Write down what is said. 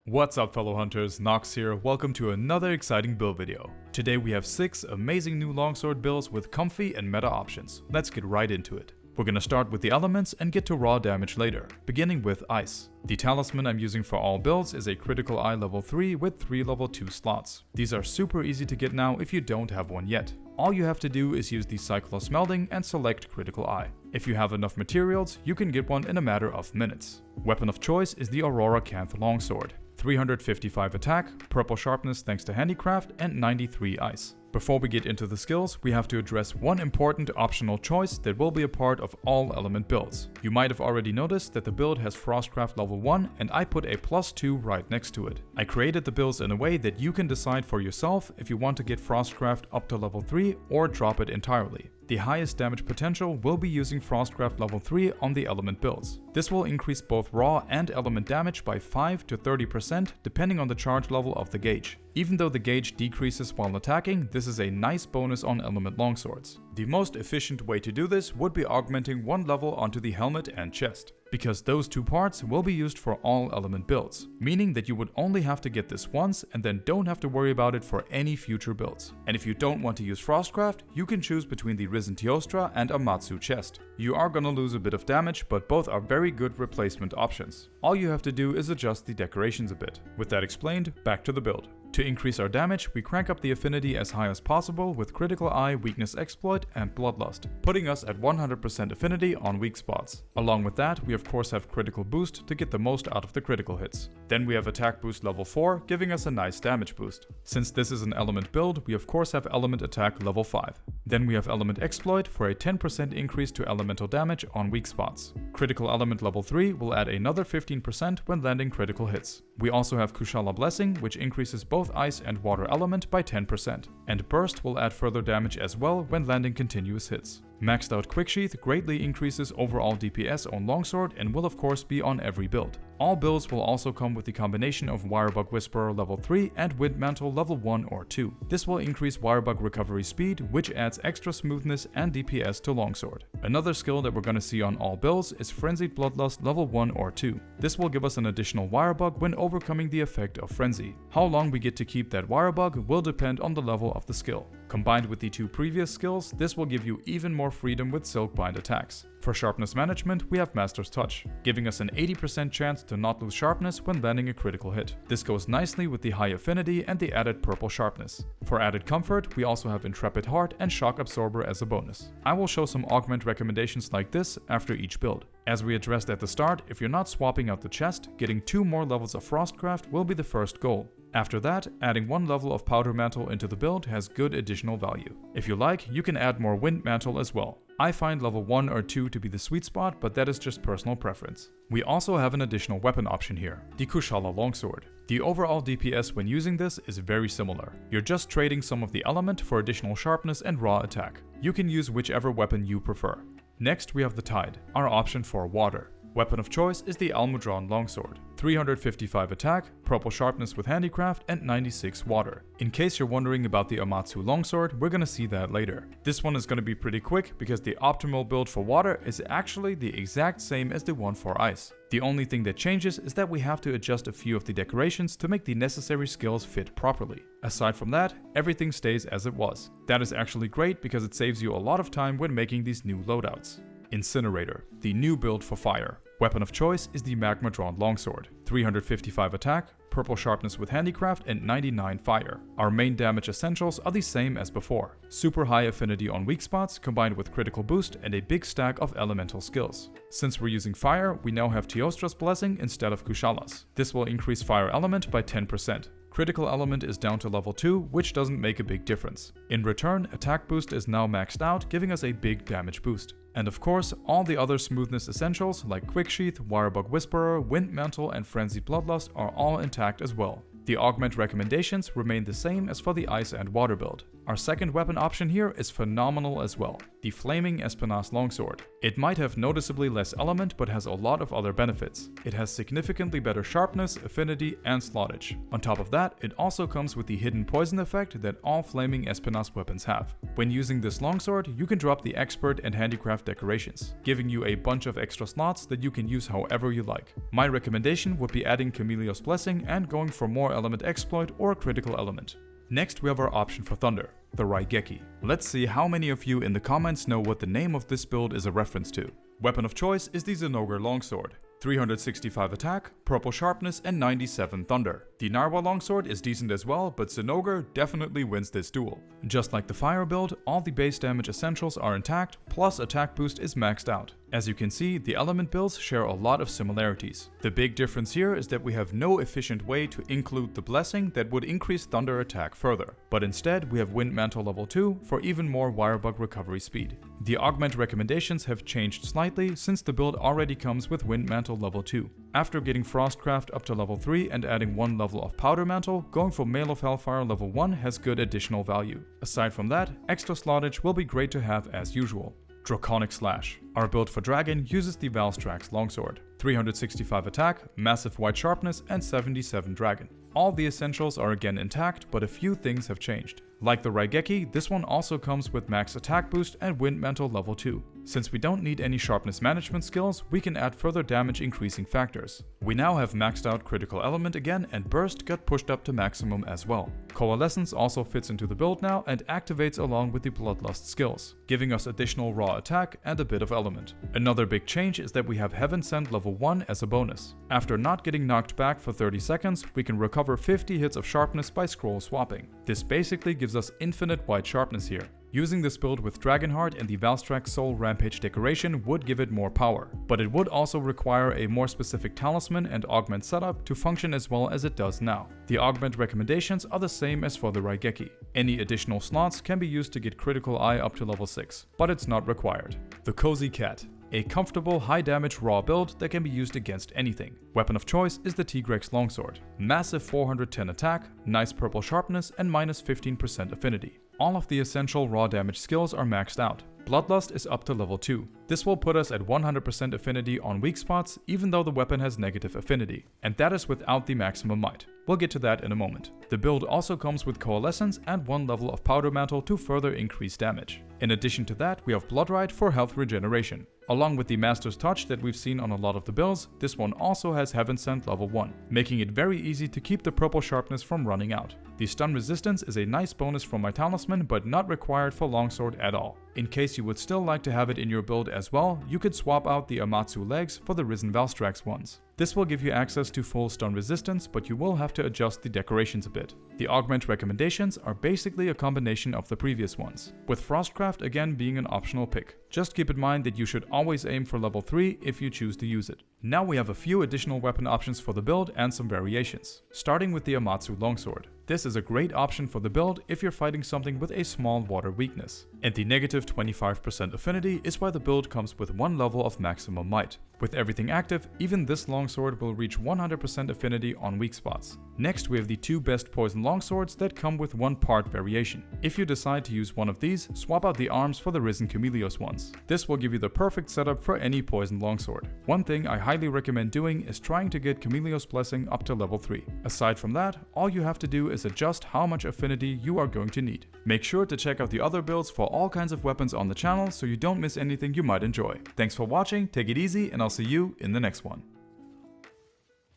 What's up fellow hunters, Nox here, welcome to another exciting build video. Today we have 6 amazing new longsword builds with comfy and meta options. Let's get right into it. We're gonna start with the elements and get to raw damage later, beginning with Ice. The talisman I'm using for all builds is a critical eye level 3 with 3 level 2 slots. These are super easy to get now if you don't have one yet. All you have to do is use the cycle of smelting and select critical eye. If you have enough materials, you can get one in a matter of minutes. Weapon of choice is the Aurora Canth Longsword. 355 attack, purple sharpness thanks to handicraft, and 93 ice. Before we get into the skills, we have to address one important optional choice that will be a part of all element builds. You might have already noticed that the build has Frostcraft level 1 and I put a +2 right next to it. I created the builds in a way that you can decide for yourself if you want to get Frostcraft up to level 3 or drop it entirely. The highest damage potential will be using Frostcraft level 3 on the element builds. This will increase both raw and element damage by 5 to 30% depending on the charge level of the gauge. Even though the gauge decreases while attacking, this is a nice bonus on element longswords. The most efficient way to do this would be augmenting one level onto the helmet and chest, because those two parts will be used for all element builds, meaning that you would only have to get this once and then don't have to worry about it for any future builds. And if you don't want to use Frostcraft, you can choose between the Risen Teostra and Amatsu chest. You are gonna lose a bit of damage, but both are very good replacement options. All you have to do is adjust the decorations a bit. With that explained, back to the build. To increase our damage, we crank up the affinity as high as possible with Critical Eye, Weakness Exploit, and Bloodlust, putting us at 100% affinity on weak spots. Along with that, we of course have Critical Boost to get the most out of the critical hits. Then we have Attack Boost level 4, giving us a nice damage boost. Since this is an element build, we of course have Element Attack level 5. Then we have Element Exploit for a 10% increase to elemental damage on weak spots. Critical Element level 3 will add another 15% when landing critical hits. We also have Kushala Blessing, which increases both ice and water element by 10%, and Burst will add further damage as well when landing continuous hits. Maxed out Quicksheath greatly increases overall DPS on Longsword and will of course be on every build. All builds will also come with the combination of Wirebug Whisperer level 3 and Wind Mantle level 1 or 2. This will increase Wirebug recovery speed, which adds extra smoothness and DPS to Longsword. Another skill that we're gonna see on all builds is Frenzied Bloodlust level 1 or 2. This will give us an additional Wirebug when overcoming the effect of Frenzy. How long we get to keep that Wirebug will depend on the level of the skill. Combined with the two previous skills, this will give you even more freedom with Silkbind attacks. For sharpness management, we have Master's Touch, giving us an 80% chance to not lose sharpness when landing a critical hit. This goes nicely with the high affinity and the added purple sharpness. For added comfort, we also have Intrepid Heart and Shock Absorber as a bonus. I will show some augment recommendations like this after each build. As we addressed at the start, if you're not swapping out the chest, getting 2 more levels of Frostcraft will be the first goal. After that, adding 1 level of Powder Mantle into the build has good additional value. If you like, you can add more Wind Mantle as well. I find level 1 or 2 to be the sweet spot, but that is just personal preference. We also have an additional weapon option here, the Kushala Longsword. The overall DPS when using this is very similar. You're just trading some of the element for additional sharpness and raw attack. You can use whichever weapon you prefer. Next we have the Tide, our option for water. Weapon of choice is the Almudron Longsword. 355 attack, purple sharpness with handicraft, and 96 water. In case you're wondering about the Amatsu Longsword, we're gonna see that later. This one is gonna be pretty quick because the optimal build for water is actually the exact same as the one for ice. The only thing that changes is that we have to adjust a few of the decorations to make the necessary skills fit properly. Aside from that, everything stays as it was. That is actually great because it saves you a lot of time when making these new loadouts. Incinerator, the new build for fire. Weapon of choice is the Magma Drawn Longsword. 355 attack, purple sharpness with handicraft, and 99 fire. Our main damage essentials are the same as before. Super high affinity on weak spots combined with critical boost and a big stack of elemental skills. Since we're using fire, we now have Teostra's Blessing instead of Kushala's. This will increase fire element by 10%. Critical element is down to level 2, which doesn't make a big difference. In return, attack boost is now maxed out, giving us a big damage boost. And of course, all the other smoothness essentials like Quicksheath, Wirebug Whisperer, Wind Mantle, and Frenzied Bloodlust are all intact as well. The augment recommendations remain the same as for the ice and water build. Our second weapon option here is phenomenal as well, the Flaming Espinasse Longsword. It might have noticeably less element but has a lot of other benefits. It has significantly better sharpness, affinity, and slottage. On top of that, it also comes with the hidden poison effect that all Flaming Espinasse weapons have. When using this longsword, you can drop the expert and handicraft decorations, giving you a bunch of extra slots that you can use however you like. My recommendation would be adding Chameleos Blessing and going for more element exploit or critical element. Next, we have our option for Thunder, the Raigeki. Let's see how many of you in the comments know what the name of this build is a reference to. Weapon of choice is the Zinogre Longsword. 365 attack, purple sharpness, and 97 thunder. The Narwa Longsword is decent as well, but Zinogre definitely wins this duel. Just like the fire build, all the base damage essentials are intact, plus attack boost is maxed out. As you can see, the element builds share a lot of similarities. The big difference here is that we have no efficient way to include the blessing that would increase thunder attack further, but instead we have Wind Mantle level 2 for even more wirebug recovery speed. The augment recommendations have changed slightly since the build already comes with Wind Mantle level 2. After getting Frostcraft up to level 3 and adding 1 level of Powder Mantle, going for Mail of Hellfire level 1 has good additional value. Aside from that, extra slottage will be great to have as usual. Draconic Slash. Our build for Dragon uses the Valstrax Longsword. 365 attack, massive white sharpness, and 77 dragon. All the essentials are again intact, but a few things have changed. Like the Raigeki, this one also comes with max attack boost and Wind Mantle level 2. Since we don't need any sharpness management skills, we can add further damage increasing factors. We now have maxed out critical element again, and burst got pushed up to maximum as well. Coalescence also fits into the build now and activates along with the Bloodlust skills, giving us additional raw attack and a bit of element. Another big change is that we have Heaven Sent level 1 as a bonus. After not getting knocked back for 30 seconds, we can recover 50 hits of sharpness by scroll swapping. This basically gives us infinite white sharpness here. Using this build with Dragonheart and the Valstrax Soul Rampage decoration would give it more power, but it would also require a more specific talisman and augment setup to function as well as it does now. The augment recommendations are the same as for the Raigeki. Any additional slots can be used to get critical eye up to level 6, but it's not required. The Cozy Cat. A comfortable, high-damage raw build that can be used against anything. Weapon of choice is the Tigrex Longsword. Massive 410 attack, nice purple sharpness, and minus 15% affinity. All of the essential raw damage skills are maxed out. Bloodlust is up to level 2. This will put us at 100% affinity on weak spots, even though the weapon has negative affinity. And that is without the maximum might. We'll get to that in a moment. The build also comes with Coalescence and 1 level of Powder Mantle to further increase damage. In addition to that, we have Bloodrite for health regeneration. Along with the Master's Touch that we've seen on a lot of the builds, this one also has Heaven Sent level 1, making it very easy to keep the purple sharpness from running out. The stun resistance is a nice bonus from my talisman, but not required for Longsword at all. In case you would still like to have it in your build as well, you could swap out the Amatsu legs for the Risen Valstrax ones. This will give you access to full stun resistance, but you will have to adjust the decorations a bit. The augment recommendations are basically a combination of the previous ones, with Frostcraft again being an optional pick. Just keep in mind that you should always aim for level 3 if you choose to use it. Now we have a few additional weapon options for the build and some variations, starting with the Amatsu Longsword. This is a great option for the build if you're fighting something with a small water weakness. And the negative 25% affinity is why the build comes with 1 level of maximum might. With everything active, even this longsword will reach 100% affinity on weak spots. Next, we have the 2 best poison longswords that come with 1 part variation. If you decide to use one of these, swap out the arms for the Risen Chameleos ones. This will give you the perfect setup for any poison longsword. One thing I highly recommend doing is trying to get Chameleos Blessing up to level 3. Aside from that, all you have to do is adjust how much affinity you are going to need. Make sure to check out the other builds for all kinds of weapons on the channel so you don't miss anything you might enjoy. Thanks for watching, take it easy, and I'll see you in the next one.